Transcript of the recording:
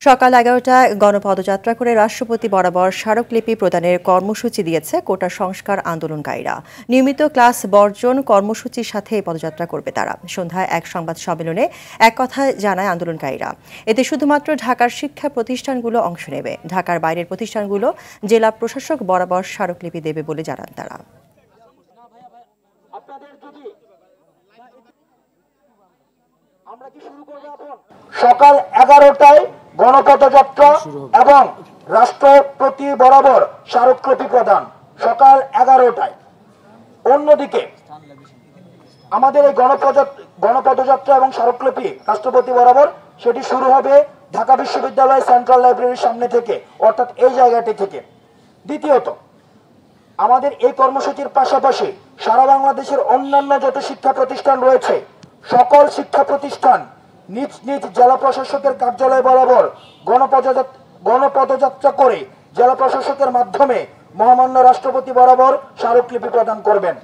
সকাল 11টায় গণপদযাত্রা করে রাষ্ট্রপতি বরাবর স্মারকলিপি প্রদানের কর্মসূচি দিয়েছে কোটা সংস্কার আন্দোলনকারীরা। নিয়মিত ক্লাস বর্জন কর্মসূচির সাথে পদযাত্রা করবে তারা। সন্ধ্যায় এক সংবাদ সম্মেলনে এক কথায় জানায় আন্দোলনকারীরা, এতে শুধুমাত্র ঢাকার শিক্ষা প্রতিষ্ঠানগুলো অংশ নেবে, ঢাকার বাইরের প্রতিষ্ঠানগুলো জেলা প্রশাসক বরাবর স্মারকলিপি দেবে বলে জানান তারা। সকাল 11টায় গণপদযাত্রা এবং রাষ্ট্রপতি বরাবর স্মারকলিপি প্রদান সকাল 11টায়। অন্যদিকে আমাদের এই গণপদযাত্রা এবং স্মারকলিপি রাষ্ট্রপতি বরাবর সেটি শুরু হবে ঢাকা বিশ্ববিদ্যালয় সেন্ট্রাল লাইব্রেরির সামনে থেকে, অর্থাৎ এই জায়গাটি থেকে। দ্বিতীয়ত, আমাদের এই কর্মসূচির পাশাপাশি সারা বাংলাদেশের অন্যান্য যত শিক্ষা প্রতিষ্ঠান রয়েছে সকল শিক্ষা প্রতিষ্ঠান নিজ নিজ জেলা প্রশাসকের কার্যালয় বরাবর গণপদযাত্রা করে জেলা প্রশাসকের মাধ্যমে মহামান্য রাষ্ট্রপতি বরাবর স্মারকলিপি প্রদান করবেন।